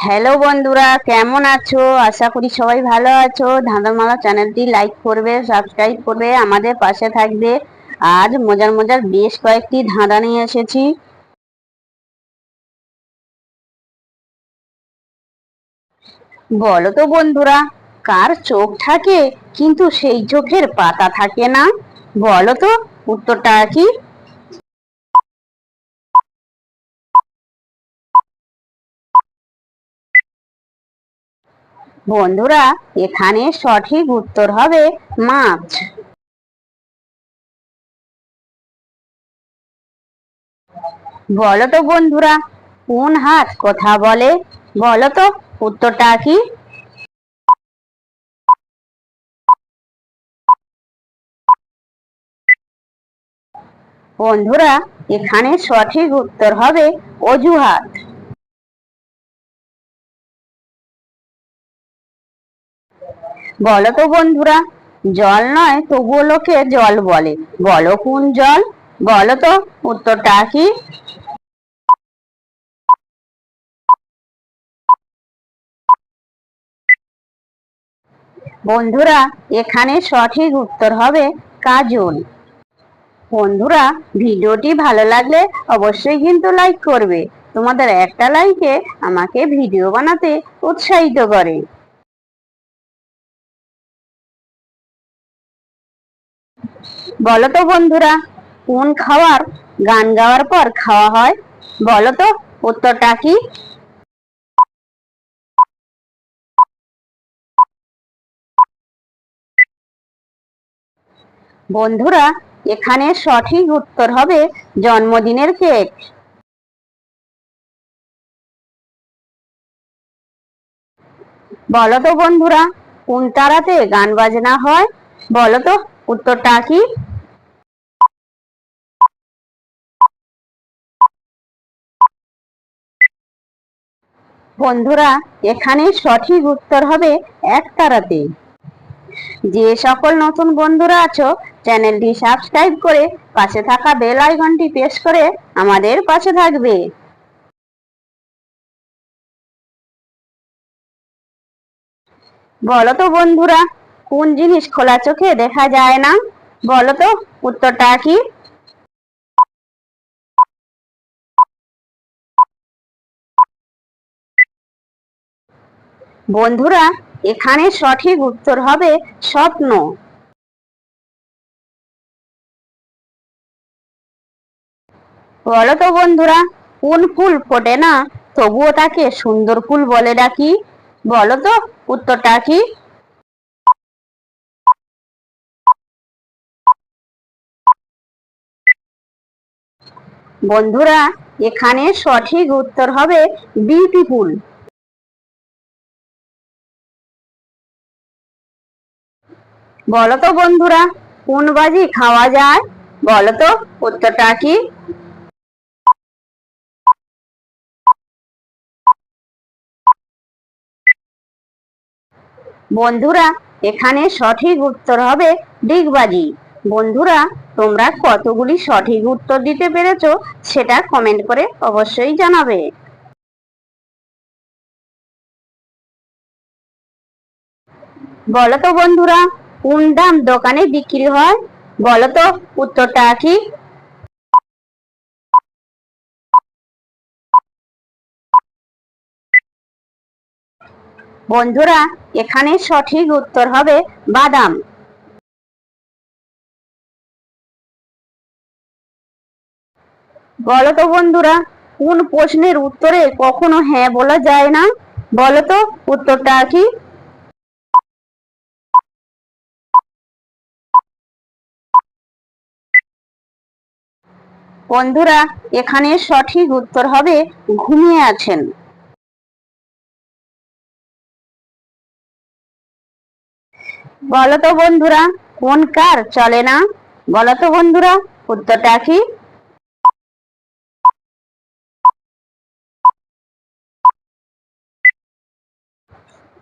Hello বন্ধুরা, কেমন আছো? আশা করি সবাই ভালো আছো। ধাঁধামালা চ্যানেলটি লাইক করবে, সাবস্ক্রাইব করবে, আমাদের পাশে থাকবে। আজ মজার মজার বেশ কয়েকটি ধাঁধা নিয়ে এসেছি। বলো তো বন্ধুরা, কার চোখ থাকে কিন্তু সেই চোখের পাতা থাকে না? বলো তো উত্তরটা কি? বন্ধুরা, এখানে সঠিক উত্তর হবে মাছ। বলো তো বন্ধুরা, কোন হাত কথা বলে? বলো তো উত্তরটা কি? বন্ধুরা, এখানে সঠিক উত্তর হবে অজুহাত। বলো তো বন্ধুরা, জল নয় তবুও লোকে জল বলে। বলো কোন জল? বলো তো উত্তরটা কি? বন্ধুরা, এখানে সঠিক উত্তর হবে কাজল। বন্ধুরা, ভিডিওটি ভালো লাগলে অবশ্যই কিন্তু লাইক করবে। তোমাদের একটা লাইকে আমাকে ভিডিও বানাতে উৎসাহিত করে। বলো তো বন্ধুরা, কোন খাবার গান গাওয়ার পর খাওয়া হয়? বলো তো উত্তরটা কি? বন্ধুরা, এখানে সঠিক উত্তর হবে জন্মদিনের কেক। বলো তো বন্ধুরা, কোন তারাতে গান বাজনা হয়? বলো তো উত্তরটা কি? বন্ধুরা, এখানে সঠিক উত্তর হবে এক তারাতে। যে সকল নতুন বন্ধুরা আছো, চ্যানেলটি সাবস্ক্রাইব করে পাশে থাকা বেল আইকনটি প্রেস করে আমাদের পাশে থাকবে। বলো তো বন্ধুরা, কোন জিনিস খোলা চোখে দেখা যায় না? বলো তো উত্তরটা কি? বন্ধুরা, এখানে সঠিক উত্তর হবে স্বপ্ন। বলো তো বন্ধুরা, কোন ফুল ফোটে না তবুও তাকে সুন্দর ফুল বলে ডাকি? বলো তো উত্তরটা কি? বন্ধুরা, এখানে সঠিক উত্তর হবে বিউটিফুল। বলো তো বন্ধুরা, কোন বাজি খাওয়া যায়? বলো তো উত্তরটা কি? বন্ধুরা, এখানে সঠিক উত্তর হবে ডিগবাজি। বন্ধুরা, তোমরা কতগুলি সঠিক উত্তর দিতে পেরেছো সেটা কমেন্ট করে অবশ্যই জানাবে। বলো তো বন্ধুরা, কোন দাম দোকানে বিক্রি হয়? বলো তো উত্তরটা কি? বন্ধুরা, এখানে সঠিক উত্তর হবে বাদাম। বলো তো বন্ধুরা, কোন প্রশ্নের উত্তরে কখনো হ্যাঁ বলা যায় না? বলো তো উত্তরটা কি? বন্ধুরা, এখানে সঠিক উত্তর হবে ঘুমিয়ে আছেন। বলো তো বন্ধুরা, কোন কার চলে না? বলো তো বন্ধুরা উত্তরটা কি?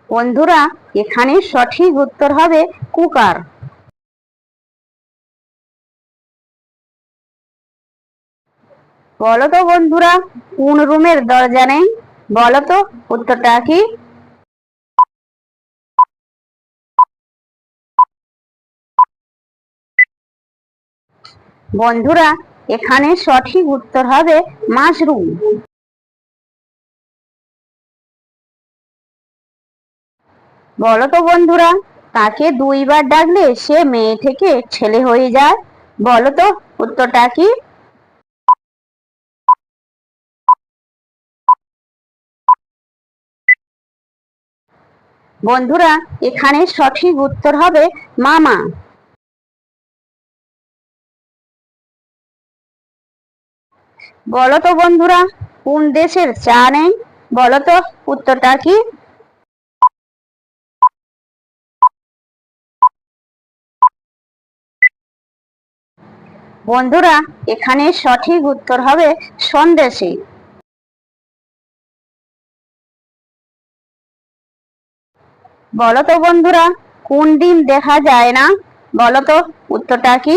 বন্ধুরা, এখানে সঠিক উত্তর হবে কুকার। বলো তো বন্ধুরা, কোন রুমের দরজা নেই? বলো তো উত্তরটা কি? বন্ধুরা, এখানে সঠিক উত্তর হবে মাশরুম। বলো তো বন্ধুরা, তাকে দুইবার ডাকলে সে মেয়ে থেকে ছেলে হয়ে যায়? বলো তো উত্তরটা কি? বন্ধুরা, এখানে সঠিক উত্তর হবে মামা। বলো তো বন্ধুরা, কোন দেশের চা নেই? বলো তো উত্তরটা কি? বন্ধুরা, এখানে সঠিক উত্তর হবে সন্দেশে। বলো তো বন্ধুরা, কোন ডিম দেখা যায় না? বলো তো উত্তরটা কি?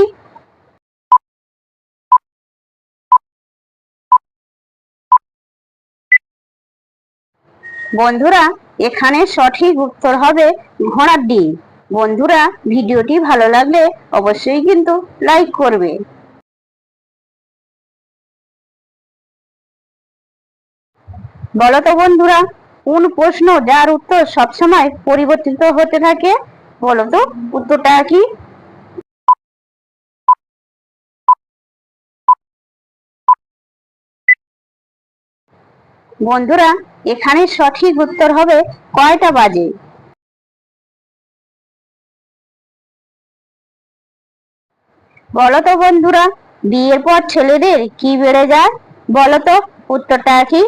বন্ধুরা, এখানে সঠিক উত্তর হবে ঘোড়ার ডিম। বন্ধুরা, ভিডিওটি ভালো লাগলে অবশ্যই কিন্তু লাইক করবে। বলো তো বন্ধুরা, কোন প্রশ্ন যার উত্তর সবসময় পরিবর্তিত হতে থাকে? বলো তো উত্তরটা কি? বন্ধুরা, এখানে সঠিক উত্তর হবে কয়টা বাজে। বলো তো বন্ধুরা, বিয়ের পর ছেলেদের কি বেড়ে যায়? বলো তো উত্তরটা কি?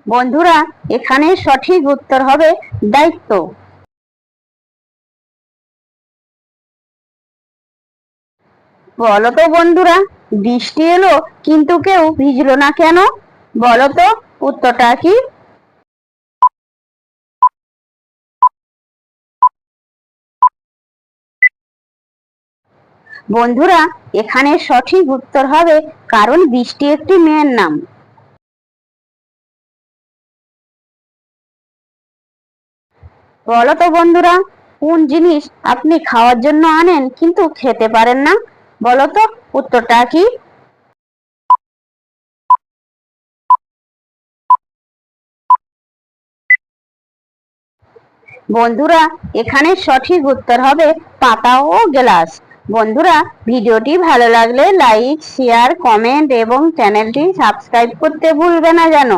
বন্ধুরা, এখানে সঠিক উত্তর হবে দায়িত্ব। বলো তো বন্ধুরা, বৃষ্টি এলো কিন্তু কেউ ভিজলো না কেন? বলো তো উত্তরটা কি? বন্ধুরা, এখানে সঠিক উত্তর হবে কারণ বৃষ্টি একটি মেয়ের নাম। বলো তো বন্ধুরা, কোন জিনিস আপনি খাওয়ার জন্য আনেন কিন্তু খেতে পারেন না? বলো তো উত্তরটা কি? বন্ধুরা, এখানে সঠিক উত্তর হবে পাতা ও গ্লাস। বন্ধুরা, ভিডিওটি ভালো লাগলে লাইক, শেয়ার, কমেন্ট এবং চ্যানেলটি সাবস্ক্রাইব করতে ভুলবে না যেন।